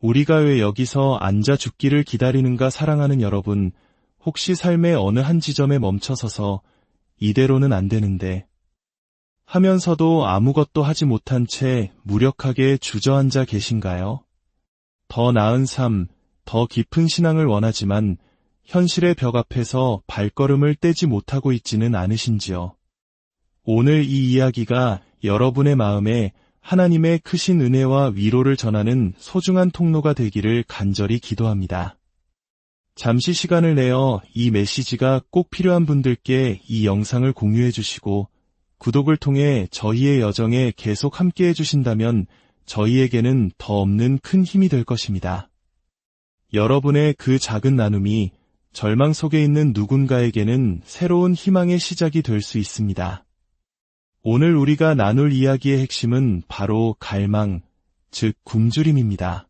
우리가 왜 여기서 앉아 죽기를 기다리는가 사랑하는 여러분, 혹시 삶의 어느 한 지점에 멈춰서서 이대로는 안 되는데 하면서도 아무것도 하지 못한 채 무력하게 주저앉아 계신가요? 더 나은 삶, 더 깊은 신앙을 원하지만 현실의 벽 앞에서 발걸음을 떼지 못하고 있지는 않으신지요? 오늘 이 이야기가 여러분의 마음에 하나님의 크신 은혜와 위로를 전하는 소중한 통로가 되기를 간절히 기도합니다. 잠시 시간을 내어 이 메시지가 꼭 필요한 분들께 이 영상을 공유해 주시고 구독을 통해 저희의 여정에 계속 함께 해주신다면 저희에게는 더 없는 큰 힘이 될 것입니다. 여러분의 그 작은 나눔이 절망 속에 있는 누군가에게는 새로운 희망의 시작이 될 수 있습니다. 오늘 우리가 나눌 이야기의 핵심은 바로 갈망, 즉 굶주림입니다.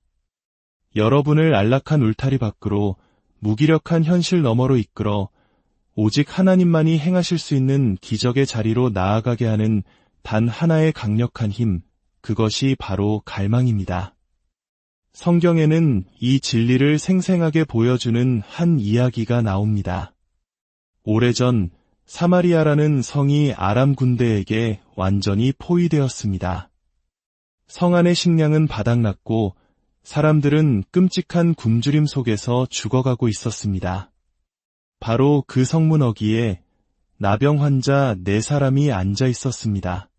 여러분을 안락한 울타리 밖으로 무기력한 현실 너머로 이끌어 오직 하나님만이 행하실 수 있는 기적의 자리로 나아가게 하는 단 하나의 강력한 힘, 그것이 바로 갈망입니다. 성경에는 이 진리를 생생하게 보여주는 한 이야기가 나옵니다. 오래전 사마리아라는 성이 아람 군대에게 완전히 포위되었습니다. 성 안의 식량은 바닥났고 사람들은 끔찍한 굶주림 속에서 죽어가고 있었습니다. 바로 그 성문 어귀에 나병 환자 4사람이 앉아 있었습니다.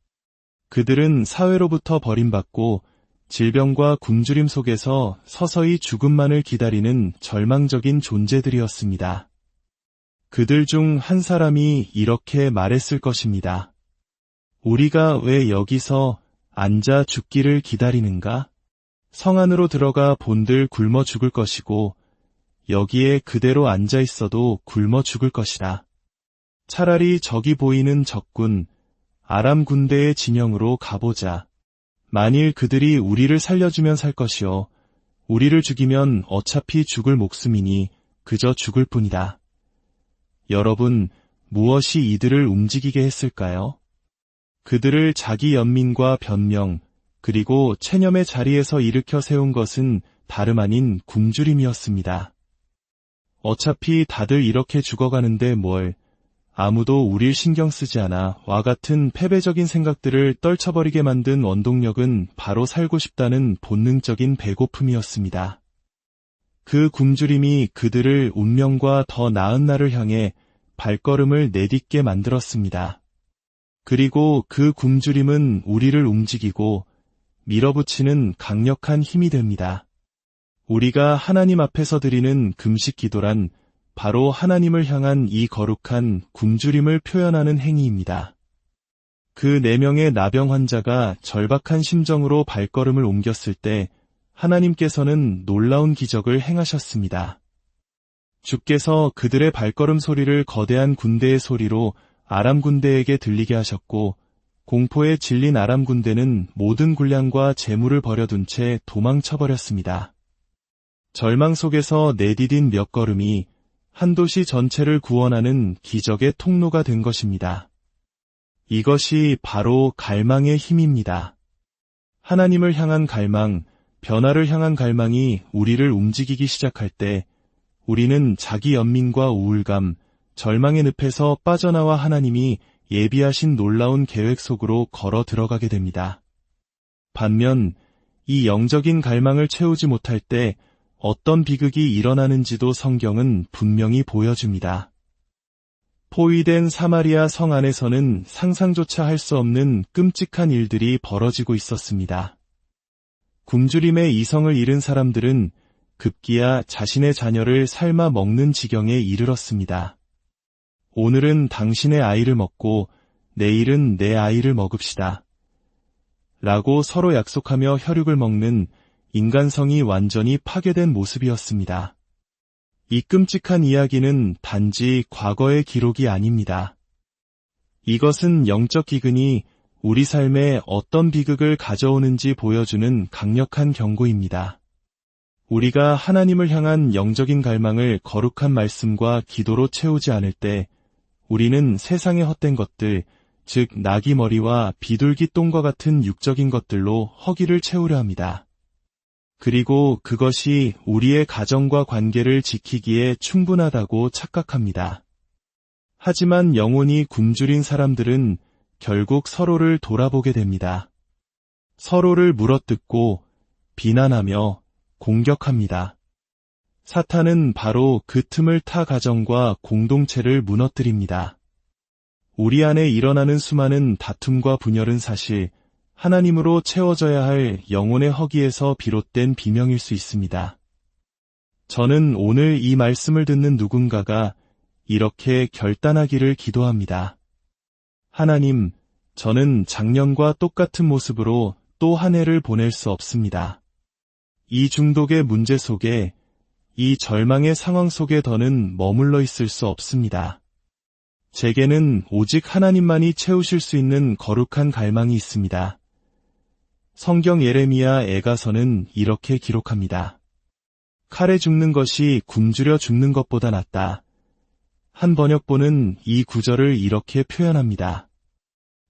그들은 사회로부터 버림받고 질병과 굶주림 속에서 서서히 죽음만을 기다리는 절망적인 존재들이었습니다. 그들 중 한 사람이 이렇게 말했을 것입니다. 우리가 왜 여기서 앉아 죽기를 기다리는가? 성 안으로 들어가 본들 굶어 죽을 것이고 여기에 그대로 앉아 있어도 굶어 죽을 것이다. 차라리 저기 보이는 적군 아람 군대의 진영으로 가보자. 만일 그들이 우리를 살려주면 살 것이요 우리를 죽이면 어차피 죽을 목숨이니 그저 죽을 뿐이다. 여러분, 무엇이 이들을 움직이게 했을까요? 그들을 자기 연민과 변명, 그리고 체념의 자리에서 일으켜 세운 것은 다름 아닌 굶주림이었습니다. 어차피 다들 이렇게 죽어가는데 뭘, 아무도 우릴 신경 쓰지 않아 와 같은 패배적인 생각들을 떨쳐버리게 만든 원동력은 바로 살고 싶다는 본능적인 배고픔이었습니다. 그 굶주림이 그들을 운명과 더 나은 날을 향해 발걸음을 내딛게 만들었습니다. 그리고 그 굶주림은 우리를 움직이고 밀어붙이는 강력한 힘이 됩니다. 우리가 하나님 앞에서 드리는 금식 기도란 바로 하나님을 향한 이 거룩한 굶주림을 표현하는 행위입니다. 그 4명의 나병 환자가 절박한 심정으로 발걸음을 옮겼을 때 하나님께서는 놀라운 기적을 행하셨습니다. 주께서 그들의 발걸음 소리를 거대한 군대의 소리로 아람 군대에게 들리게 하셨고 공포에 질린 아람 군대는 모든 군량과 재물을 버려둔 채 도망쳐버렸습니다. 절망 속에서 내디딘 몇 걸음이 한 도시 전체를 구원하는 기적의 통로가 된 것입니다. 이것이 바로 갈망의 힘입니다. 하나님을 향한 갈망, 변화를 향한 갈망이 우리를 움직이기 시작할 때 우리는 자기 연민과 우울감, 절망의 늪에서 빠져나와 하나님이 예비하신 놀라운 계획 속으로 걸어 들어가게 됩니다. 반면 이 영적인 갈망을 채우지 못할 때 어떤 비극이 일어나는지도 성경은 분명히 보여줍니다. 포위된 사마리아 성 안에서는 상상조차 할 수 없는 끔찍한 일들이 벌어지고 있었습니다. 굶주림의 이성을 잃은 사람들은 급기야 자신의 자녀를 삶아 먹는 지경에 이르렀습니다. 오늘은 당신의 아이를 먹고 내일은 내 아이를 먹읍시다. 라고 서로 약속하며 혈육을 먹는 인간성이 완전히 파괴된 모습이었습니다. 이 끔찍한 이야기는 단지 과거의 기록이 아닙니다. 이것은 영적 기근이 우리 삶에 어떤 비극을 가져오는지 보여주는 강력한 경고입니다. 우리가 하나님을 향한 영적인 갈망을 거룩한 말씀과 기도로 채우지 않을 때 우리는 세상의 헛된 것들, 즉 나귀 머리와 비둘기 똥과 같은 육적인 것들로 허기를 채우려 합니다. 그리고 그것이 우리의 가정과 관계를 지키기에 충분하다고 착각합니다. 하지만 영혼이 굶주린 사람들은 결국 서로를 돌아보게 됩니다. 서로를 물어뜯고 비난하며 공격합니다. 사탄은 바로 그 틈을 타 가정과 공동체를 무너뜨립니다. 우리 안에 일어나는 수많은 다툼과 분열은 사실 하나님으로 채워져야 할 영혼의 허기에서 비롯된 비명일 수 있습니다. 저는 오늘 이 말씀을 듣는 누군가가 이렇게 결단하기를 기도합니다. 하나님, 저는 작년과 똑같은 모습으로 또 한 해를 보낼 수 없습니다. 이 중독의 문제 속에, 이 절망의 상황 속에 더는 머물러 있을 수 없습니다. 제게는 오직 하나님만이 채우실 수 있는 거룩한 갈망이 있습니다. 성경 예레미야 애가서는 이렇게 기록합니다. 칼에 죽는 것이 굶주려 죽는 것보다 낫다. 한 번역본은 이 구절을 이렇게 표현합니다.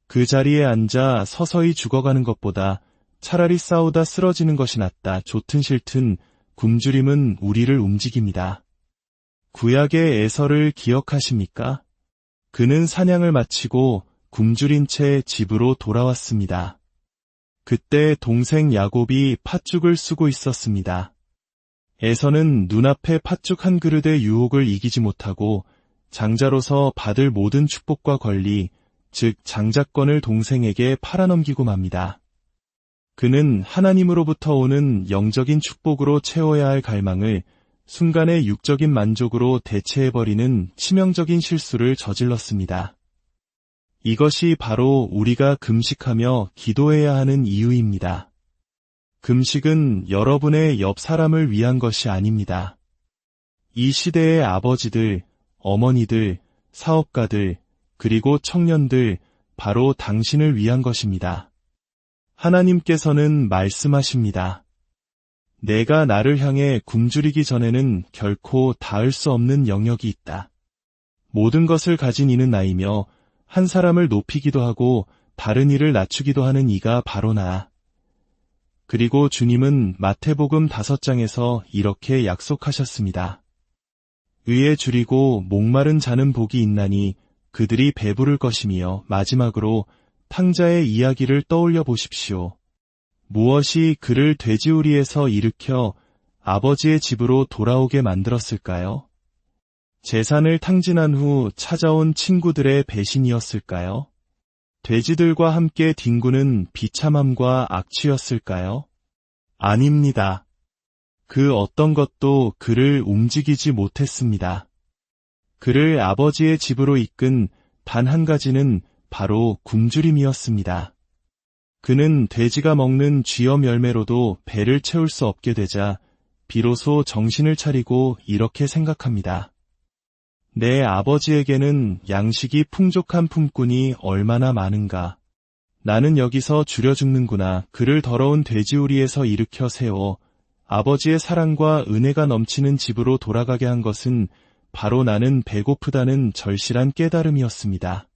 그 자리에 앉아 서서히 죽어가는 것보다 차라리 싸우다 쓰러지는 것이 낫다. 좋든 싫든 굶주림은 우리를 움직입니다. 구약의 에서를 기억하십니까? 그는 사냥을 마치고 굶주린 채 집으로 돌아왔습니다. 그때 동생 야곱이 팥죽을 쓰고 있었습니다. 에서는 눈앞에 팥죽 한 그릇의 유혹을 이기지 못하고 장자로서 받을 모든 축복과 권리, 즉 장자권을 동생에게 팔아넘기고 맙니다. 그는 하나님으로부터 오는 영적인 축복으로 채워야 할 갈망을 순간의 육적인 만족으로 대체해버리는 치명적인 실수를 저질렀습니다. 이것이 바로 우리가 금식하며 기도해야 하는 이유입니다. 금식은 여러분의 옆 사람을 위한 것이 아닙니다. 이 시대의 아버지들, 어머니들, 사업가들, 그리고 청년들, 바로 당신을 위한 것입니다. 하나님께서는 말씀하십니다. 내가 나를 향해 굶주리기 전에는 결코 닿을 수 없는 영역이 있다. 모든 것을 가진 이는 나이며 한 사람을 높이기도 하고 다른 이를 낮추기도 하는 이가 바로 나. 그리고 주님은 마태복음 5장에서 이렇게 약속하셨습니다. 의에 줄이고 목마른 자는 복이 있나니 그들이 배부를 것이며 마지막으로 탕자의 이야기를 떠올려 보십시오. 무엇이 그를 돼지우리에서 일으켜 아버지의 집으로 돌아오게 만들었을까요? 재산을 탕진한 후 찾아온 친구들의 배신이었을까요? 돼지들과 함께 뒹구는 비참함과 악취였을까요? 아닙니다. 그 어떤 것도 그를 움직이지 못했습니다. 그를 아버지의 집으로 이끈 단 한 가지는 바로 굶주림이었습니다. 그는 돼지가 먹는 쥐염 열매로도 배를 채울 수 없게 되자 비로소 정신을 차리고 이렇게 생각합니다. 내 아버지에게는 양식이 풍족한 품꾼이 얼마나 많은가. 나는 여기서 줄여 죽는구나. 그를 더러운 돼지우리에서 일으켜 세워 아버지의 사랑과 은혜가 넘치는 집으로 돌아가게 한 것은 바로 나는 배고프다는 절실한 깨달음이었습니다.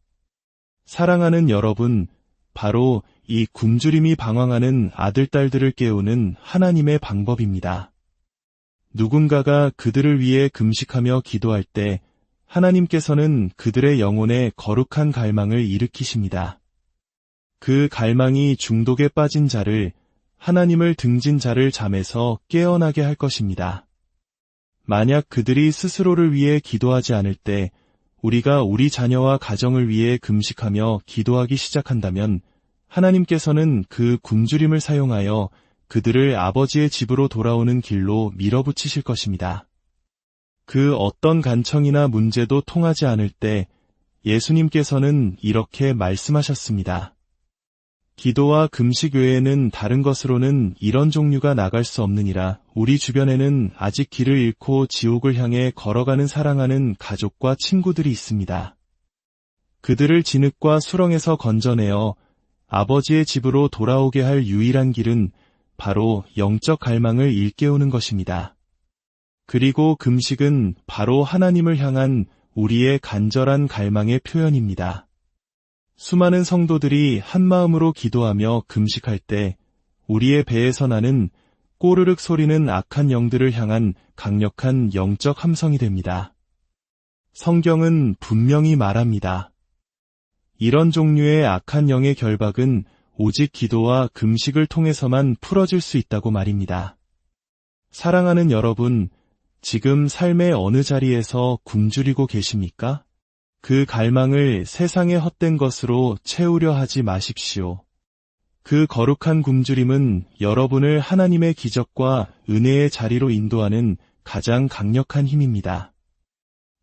사랑하는 여러분, 바로 이 굶주림이 방황하는 아들딸들을 깨우는 하나님의 방법입니다. 누군가가 그들을 위해 금식하며 기도할 때 하나님께서는 그들의 영혼에 거룩한 갈망을 일으키십니다. 그 갈망이 중독에 빠진 자를, 하나님을 등진 자를 잠에서 깨어나게 할 것입니다. 만약 그들이 스스로를 위해 기도하지 않을 때 우리가 우리 자녀와 가정을 위해 금식하며 기도하기 시작한다면 하나님께서는 그 굶주림을 사용하여 그들을 아버지의 집으로 돌아오는 길로 밀어붙이실 것입니다. 그 어떤 간청이나 문제도 통하지 않을 때 예수님께서는 이렇게 말씀하셨습니다. 기도와 금식 외에는 다른 것으로는 이런 종류가 나갈 수 없느니라. 우리 주변에는 아직 길을 잃고 지옥을 향해 걸어가는 사랑하는 가족과 친구들이 있습니다. 그들을 진흙과 수렁에서 건져내어 아버지의 집으로 돌아오게 할 유일한 길은 바로 영적 갈망을 일깨우는 것입니다. 그리고 금식은 바로 하나님을 향한 우리의 간절한 갈망의 표현입니다. 수많은 성도들이 한마음으로 기도하며 금식할 때 우리의 배에서 나는 꼬르륵 소리는 악한 영들을 향한 강력한 영적 함성이 됩니다. 성경은 분명히 말합니다. 이런 종류의 악한 영의 결박은 오직 기도와 금식을 통해서만 풀어질 수 있다고 말입니다. 사랑하는 여러분, 지금 삶의 어느 자리에서 굶주리고 계십니까? 그 갈망을 세상의 헛된 것으로 채우려 하지 마십시오. 그 거룩한 굶주림은 여러분을 하나님의 기적과 은혜의 자리로 인도하는 가장 강력한 힘입니다.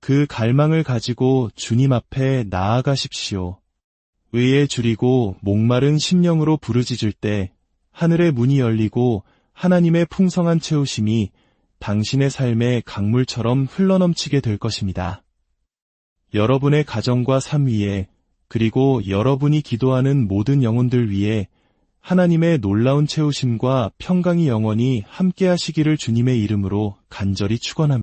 그 갈망을 가지고 주님 앞에 나아가십시오. 의에 줄이고 목마른 심령으로 부르짖을 때 하늘의 문이 열리고 하나님의 풍성한 채우심이 당신의 삶에 강물처럼 흘러넘치게 될 것입니다. 여러분의 가정과 삶 위에, 그리고 여러분이 기도하는 모든 영혼들 위에 하나님의 놀라운 채우심과 평강이 영원히 함께하시기를 주님의 이름으로 간절히 축원합니다.